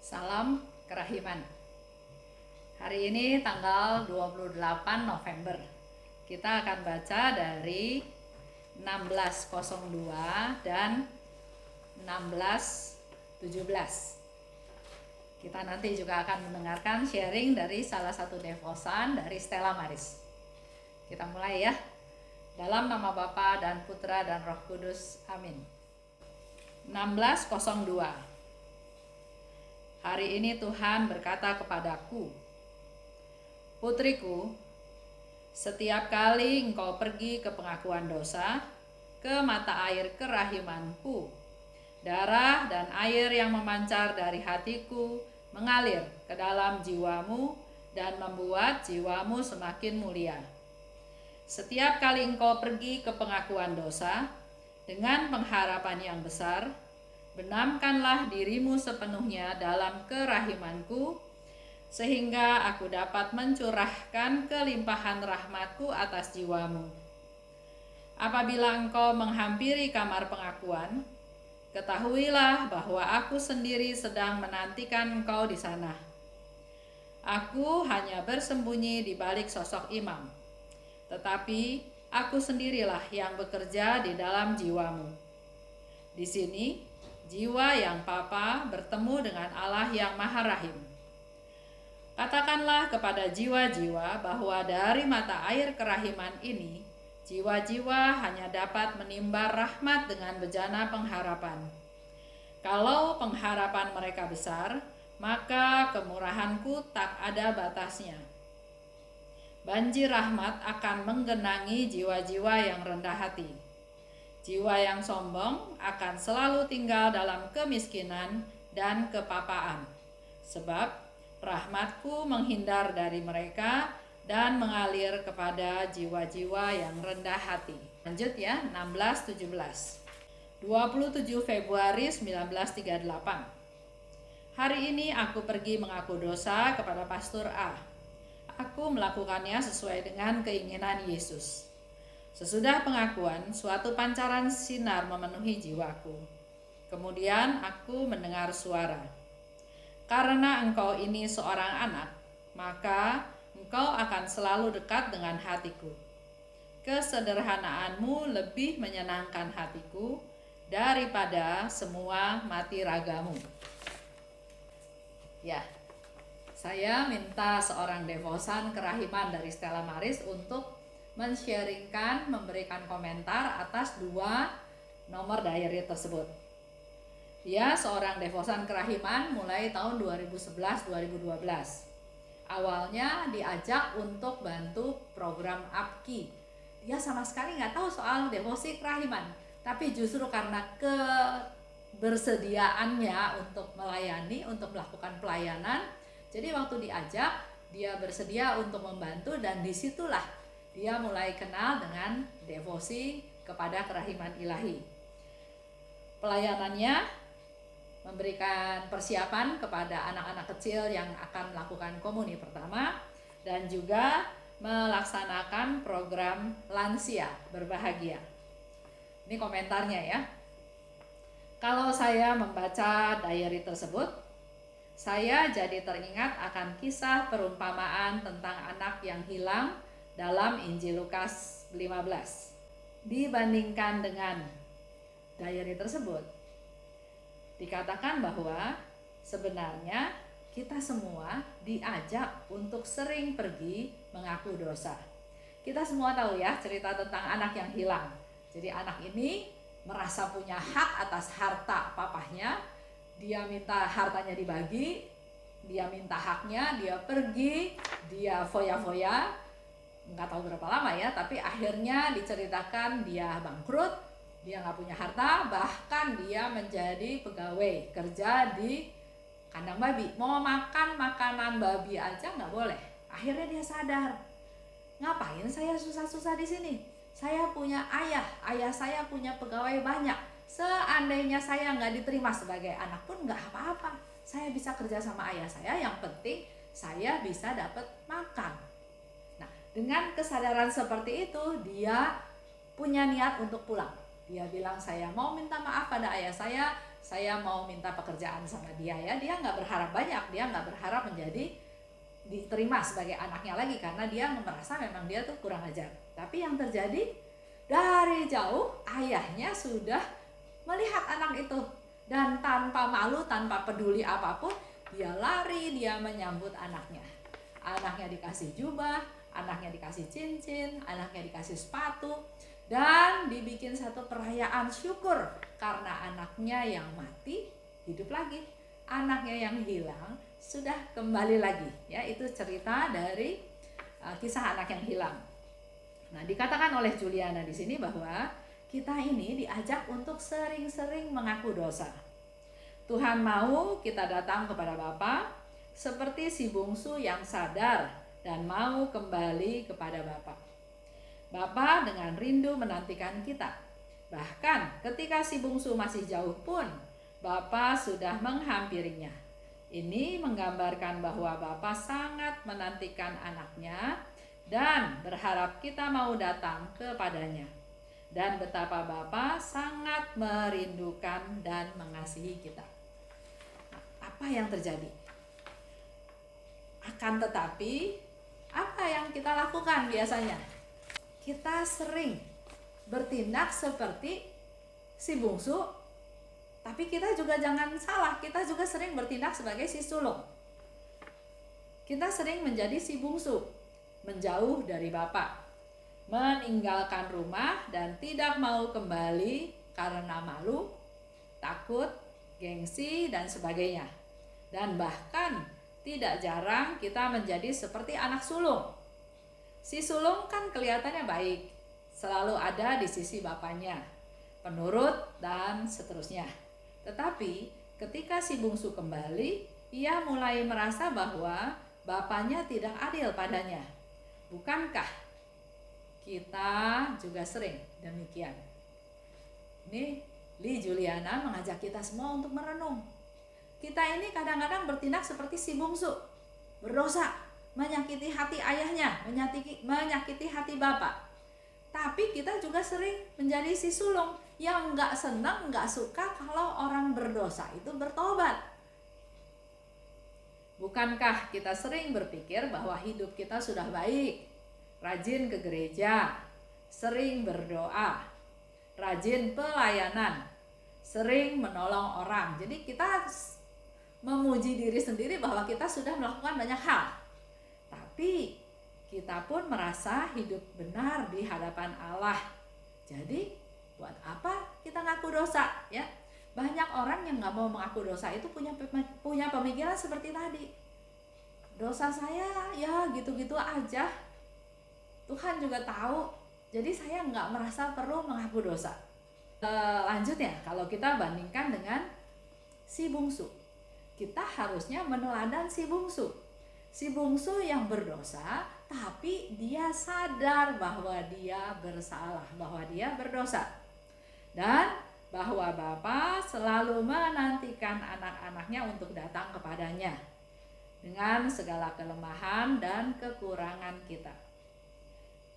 Salam kerahiman. Hari ini tanggal 28 November. Kita akan baca dari 1602 dan 1617. Kita nanti juga akan mendengarkan sharing dari salah satu devosan dari Stella Maris. Kita mulai ya. Dalam nama Bapa dan Putra dan Roh Kudus. Amin. 1602. Hari ini Tuhan berkata kepadaku, "Putriku, setiap kali engkau pergi ke pengakuan dosa, ke mata air kerahimanku, darah dan air yang memancar dari hatiku mengalir ke dalam jiwamu dan membuat jiwamu semakin mulia. Setiap kali engkau pergi ke pengakuan dosa dengan pengharapan yang besar, benamkanlah dirimu sepenuhnya dalam kerahimanku, sehingga aku dapat mencurahkan kelimpahan rahmatku atas jiwamu. Apabila engkau menghampiri kamar pengakuan, ketahuilah bahwa aku sendiri sedang menantikan engkau di sana. Aku hanya bersembunyi di balik sosok imam, tetapi aku sendirilah yang bekerja di dalam jiwamu. Di sini, jiwa yang papa bertemu dengan Allah yang Maha Rahim. Katakanlah kepada jiwa-jiwa bahwa dari mata air kerahiman ini, jiwa-jiwa hanya dapat menimba rahmat dengan bejana pengharapan. Kalau pengharapan mereka besar, maka kemurahanku tak ada batasnya. Banjir rahmat akan menggenangi jiwa-jiwa yang rendah hati. Jiwa yang sombong akan selalu tinggal dalam kemiskinan dan kepapaan, sebab rahmatku menghindar dari mereka dan mengalir kepada jiwa-jiwa yang rendah hati. Lanjut ya, 16-17. 27 Februari 1938. Hari ini aku pergi mengaku dosa kepada Pastor A. Aku melakukannya sesuai dengan keinginan Yesus. Sesudah pengakuan, suatu pancaran sinar memenuhi jiwaku. Kemudian aku mendengar suara, "Karena engkau ini seorang anak, maka engkau akan selalu dekat dengan hatiku. Kesederhanaanmu lebih menyenangkan hatiku daripada semua mati ragamu." Ya, saya minta seorang devosan kerahiman dari Stella Maris untuk men-sharingkan, memberikan komentar atas dua nomor diary tersebut. Dia seorang devosan kerahiman mulai tahun 2011-2012. Awalnya diajak untuk bantu program APKI. Dia sama sekali nggak tahu soal devosi kerahiman, tapi justru karena kebersediaannya untuk melayani, untuk melakukan pelayanan, jadi waktu diajak, dia bersedia untuk membantu, dan disitulah dia mulai kenal dengan devosi kepada kerahiman ilahi. Pelayanannya memberikan persiapan kepada anak-anak kecil yang akan melakukan komuni pertama, dan juga melaksanakan program lansia berbahagia. Ini komentarnya ya. Kalau saya membaca diary tersebut, saya jadi teringat akan kisah perumpamaan tentang anak yang hilang dalam Injil Lukas 15. Dibandingkan dengan diary tersebut, dikatakan bahwa sebenarnya kita semua diajak untuk sering pergi mengaku dosa. Kita semua tahu ya cerita tentang anak yang hilang. Jadi anak ini merasa punya hak atas harta papahnya. Dia minta hartanya dibagi, dia minta haknya, dia pergi, dia foya-foya, nggak tahu berapa lama ya, tapi akhirnya diceritakan dia bangkrut, dia nggak punya harta, bahkan dia menjadi pegawai kerja di kandang babi. Mau makan makanan babi aja nggak boleh. Akhirnya dia sadar, ngapain saya susah-susah di sini? Saya punya ayah saya punya pegawai banyak. Seandainya saya nggak diterima sebagai anak pun nggak apa-apa. Saya bisa kerja sama ayah saya, yang penting saya bisa dapat makan. Nah, dengan kesadaran seperti itu, dia punya niat untuk pulang. Dia bilang, "Saya mau minta maaf pada ayah saya saya mau minta pekerjaan sama dia ya, dia nggak berharap banyak, dia nggak berharap menjadi diterima sebagai anaknya lagi karena dia merasa memang dia tuh kurang ajar. Tapi yang terjadi dari jauh ayahnya sudah melihat anak itu dan tanpa malu, tanpa peduli apapun, dia lari, dia menyambut anaknya. Anaknya dikasih jubah, anaknya dikasih cincin, anaknya dikasih sepatu, dan dibikin satu perayaan syukur karena anaknya yang mati hidup lagi, anaknya yang hilang sudah kembali lagi. Ya, itu cerita dari kisah anak yang hilang. Nah, dikatakan oleh Juliana di sini bahwa kita ini diajak untuk sering-sering mengaku dosa. Tuhan mau kita datang kepada Bapa seperti si bungsu yang sadar dan mau kembali kepada Bapa. Bapa dengan rindu menantikan kita. Bahkan ketika si bungsu masih jauh pun, Bapa sudah menghampirinya. Ini menggambarkan bahwa Bapa sangat menantikan anaknya dan berharap kita mau datang kepadanya. Dan betapa Bapa sangat merindukan dan mengasihi kita. Apa yang terjadi? Akan tetapi, apa yang kita lakukan biasanya? Kita sering bertindak seperti si bungsu, tapi kita juga jangan salah, kita juga sering bertindak sebagai si sulung. Kita sering menjadi si bungsu, menjauh dari Bapa, meninggalkan rumah dan tidak mau kembali karena malu, takut, gengsi, dan sebagainya. Dan bahkan tidak jarang kita menjadi seperti anak sulung. Si sulung kan kelihatannya baik, selalu ada di sisi bapaknya, penurut dan seterusnya. Tetapi ketika si bungsu kembali, ia mulai merasa bahwa bapaknya tidak adil padanya. Bukankah kita juga sering demikian? Ini Li Juliana mengajak kita semua untuk merenung. Kita ini kadang-kadang bertindak seperti si bungsu, berdosa, menyakiti hati ayahnya, menyakiti hati bapak. Tapi kita juga sering menjadi si sulung yang nggak senang, nggak suka kalau orang berdosa itu bertobat. Bukankah kita sering berpikir bahwa hidup kita sudah baik, rajin ke gereja, sering berdoa, rajin pelayanan, sering menolong orang. Jadi kita memuji diri sendiri bahwa kita sudah melakukan banyak hal. Tapi kita pun merasa hidup benar di hadapan Allah. Jadi buat apa kita ngaku dosa, ya? Banyak orang yang nggak mau mengaku dosa itu punya pemikiran seperti tadi. Dosa saya ya gitu-gitu aja. Tuhan juga tahu. Jadi saya nggak merasa perlu mengaku dosa. Lanjutnya, kalau kita bandingkan dengan si bungsu, kita harusnya meneladan si bungsu. Si bungsu yang berdosa, tapi dia sadar bahwa dia bersalah, bahwa dia berdosa. Dan bahwa Bapa selalu menantikan anak-anaknya untuk datang kepadanya dengan segala kelemahan dan kekurangan kita.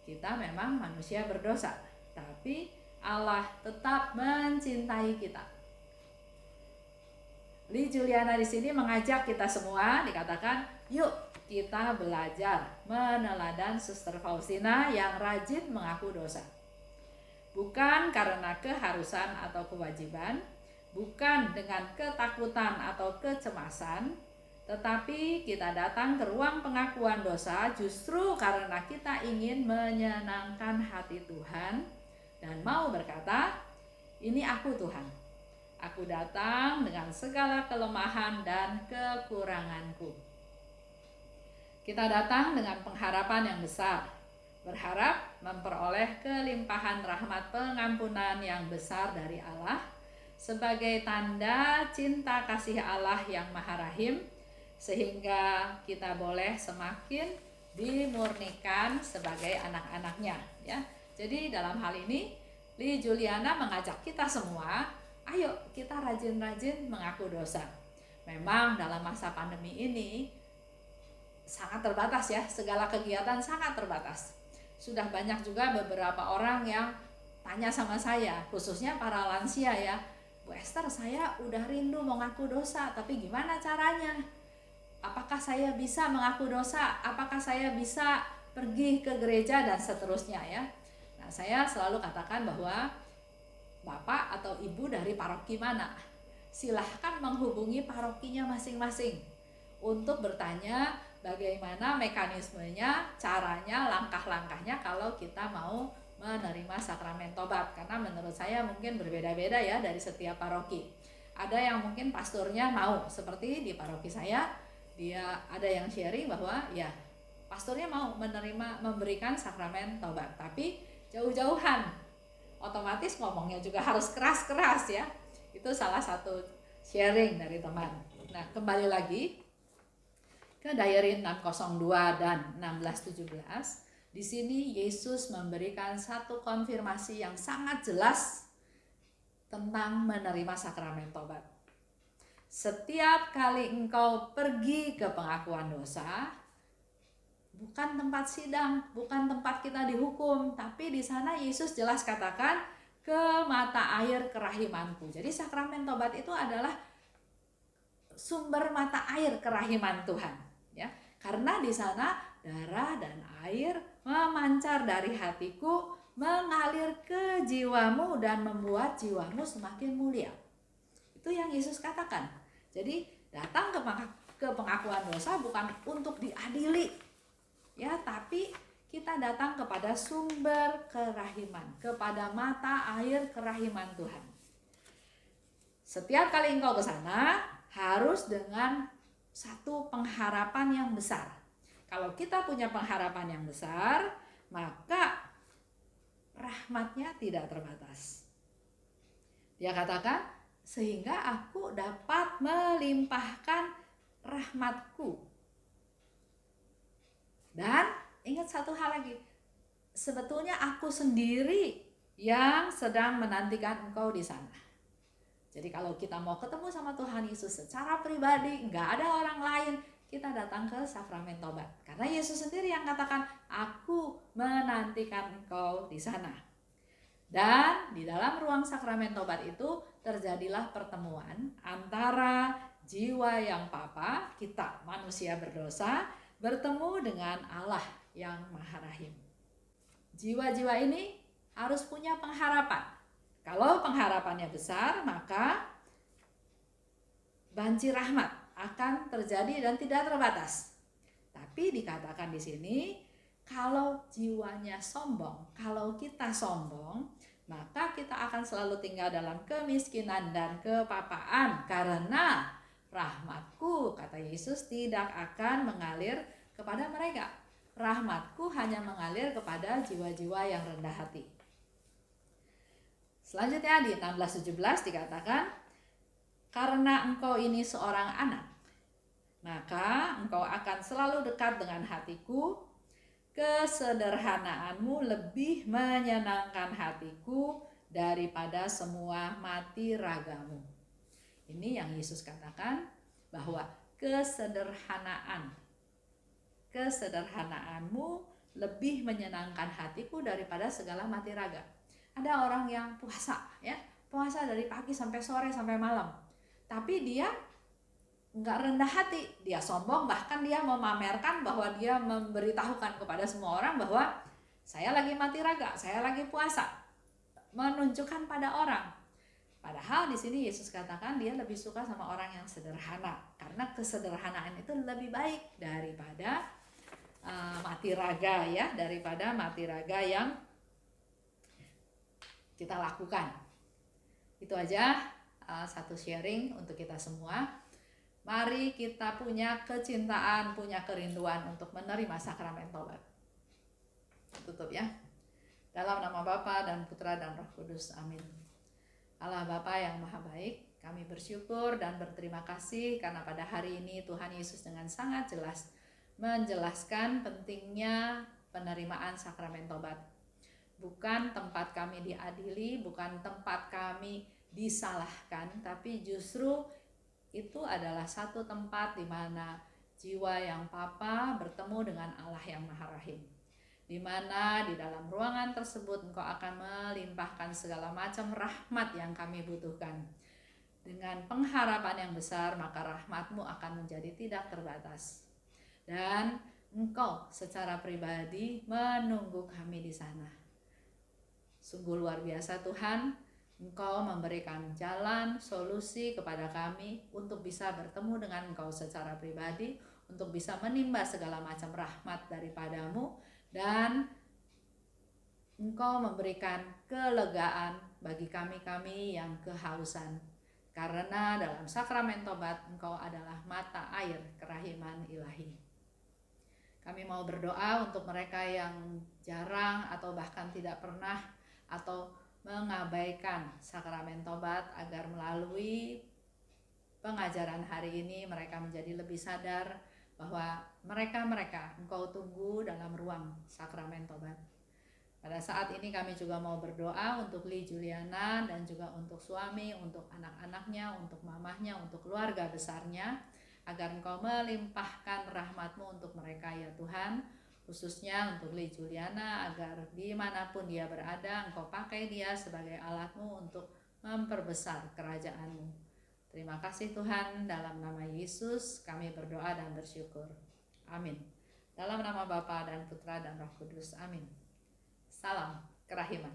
Kita memang manusia berdosa, tapi Allah tetap mencintai kita. Li Juliana di sini mengajak kita semua, dikatakan, yuk kita belajar meneladan Suster Faustina yang rajin mengaku dosa. Bukan karena keharusan atau kewajiban, bukan dengan ketakutan atau kecemasan, tetapi kita datang ke ruang pengakuan dosa justru karena kita ingin menyenangkan hati Tuhan dan mau berkata, ini aku Tuhan. Aku datang dengan segala kelemahan dan kekuranganku. Kita datang dengan pengharapan yang besar, berharap memperoleh kelimpahan rahmat pengampunan yang besar dari Allah sebagai tanda cinta kasih Allah yang Maha Rahim, sehingga kita boleh semakin dimurnikan sebagai anak-anaknya, ya. Jadi dalam hal ini Li Juliana mengajak kita semua, ayo kita rajin-rajin mengaku dosa. Memang dalam masa pandemi ini sangat terbatas, ya, segala kegiatan sangat terbatas. Sudah banyak juga beberapa orang yang tanya sama saya, khususnya para lansia, ya, Bu Esther, saya udah rindu mau ngaku dosa, tapi gimana caranya? Apakah saya bisa mengaku dosa? Apakah saya bisa pergi ke gereja dan seterusnya ya? Nah, saya selalu katakan bahwa Bapak atau Ibu dari paroki mana? Silahkan menghubungi parokinya masing-masing untuk bertanya bagaimana mekanismenya, caranya, langkah-langkahnya kalau kita mau menerima sakramen tobat. Karena menurut saya mungkin berbeda-beda ya dari setiap paroki. Ada yang mungkin pastornya mau, seperti di paroki saya, dia ada yang sharing bahwa ya pastornya mau memberikan sakramen tobat, tapi jauh-jauhan. Otomatis ngomongnya juga harus keras-keras ya. Itu salah satu sharing dari teman. Nah, kembali lagi ke diary 602 dan 1617. Di sini Yesus memberikan satu konfirmasi yang sangat jelas tentang menerima sakramen tobat. Setiap kali engkau pergi ke pengakuan dosa, bukan tempat sidang, bukan tempat kita dihukum, tapi di sana Yesus jelas katakan, ke mata air kerahimanku. Jadi sakramen tobat itu adalah sumber mata air kerahiman Tuhan, ya. Karena di sana darah dan air memancar dari hatiku, mengalir ke jiwamu dan membuat jiwamu semakin mulia. Itu yang Yesus katakan. Jadi datang ke pengakuan dosa bukan untuk diadili, ya, tapi kita datang kepada sumber kerahiman, kepada mata air kerahiman Tuhan. Setiap kali engkau ke sana harus dengan satu pengharapan yang besar. Kalau kita punya pengharapan yang besar, maka rahmatnya tidak terbatas. Dia katakan, sehingga aku dapat melimpahkan rahmatku. Dan ingat satu hal lagi, sebetulnya aku sendiri yang sedang menantikan engkau di sana. Jadi kalau kita mau ketemu sama Tuhan Yesus secara pribadi, nggak ada orang lain, kita datang ke sakramen tobat. Karena Yesus sendiri yang katakan, aku menantikan engkau di sana. Dan di dalam ruang sakramen tobat itu terjadilah pertemuan antara jiwa yang papa, kita manusia berdosa, bertemu dengan Allah yang Maha Rahim. Jiwa-jiwa ini harus punya pengharapan. Kalau pengharapannya besar, maka banjir rahmat akan terjadi dan tidak terbatas. Tapi dikatakan di sini, kalau jiwanya sombong, kalau kita sombong, maka kita akan selalu tinggal dalam kemiskinan dan kepapaan, karena rahmatku, kata Yesus, tidak akan mengalir kepada mereka. Rahmatku hanya mengalir kepada jiwa-jiwa yang rendah hati. Selanjutnya di 16:17 dikatakan, karena engkau ini seorang anak, maka engkau akan selalu dekat dengan hatiku, kesederhanaanmu lebih menyenangkan hatiku daripada semua mati ragamu. Ini yang Yesus katakan, bahwa kesederhanaanmu lebih menyenangkan hatiku daripada segala mati raga. Ada orang yang puasa, ya, puasa dari pagi sampai sore sampai malam, tapi dia nggak rendah hati, dia sombong, bahkan dia memamerkan bahwa dia memberitahukan kepada semua orang bahwa saya lagi mati raga, saya lagi puasa, menunjukkan pada orang. Padahal di sini Yesus katakan dia lebih suka sama orang yang sederhana, karena kesederhanaan itu lebih baik daripada mati raga, ya, daripada mati raga yang kita lakukan. Itu aja satu sharing untuk kita semua. Mari kita punya kecintaan, punya kerinduan untuk menerima sakramen tobat. Tutup ya. Dalam nama Bapa dan Putra dan Roh Kudus. Amin. Allah Bapa yang Maha Baik, kami bersyukur dan berterima kasih karena pada hari ini Tuhan Yesus dengan sangat jelas menjelaskan pentingnya penerimaan sakramen tobat. Bukan tempat kami diadili, bukan tempat kami disalahkan, tapi justru itu adalah satu tempat di mana jiwa yang papa bertemu dengan Allah yang Maha Rahim. Di mana di dalam ruangan tersebut engkau akan melimpahkan segala macam rahmat yang kami butuhkan. dengan pengharapan yang besar, maka rahmat-Mu akan menjadi tidak terbatas. Dan Engkau secara pribadi menunggu kami di sana. Sungguh luar biasa Tuhan, Engkau memberikan jalan, solusi kepada kami untuk bisa bertemu dengan Engkau secara pribadi, untuk bisa menimba segala macam rahmat daripada-Mu, dan Engkau memberikan kelegaan bagi kami-kami yang kehausan. Karena dalam sakramen tobat Engkau adalah mata air kerahiman ilahi. Kami mau berdoa untuk mereka yang jarang atau bahkan tidak pernah atau mengabaikan sakramen tobat, agar melalui pengajaran hari ini mereka menjadi lebih sadar bahwa mereka Engkau tunggu dalam ruang sakramen tobat. Pada saat ini kami juga mau berdoa untuk Li Juliana dan juga untuk suami, untuk anak-anaknya, untuk mamahnya, untuk keluarga besarnya, agar Engkau melimpahkan rahmat-Mu untuk mereka ya Tuhan, khususnya untuk Li Juliana, agar dimanapun dia berada Engkau pakai dia sebagai alat-Mu untuk memperbesar kerajaan-Mu. Terima kasih Tuhan, dalam nama Yesus kami berdoa dan bersyukur. Amin. Dalam nama Bapa dan Putra dan Roh Kudus. Amin. Salam kerahiman.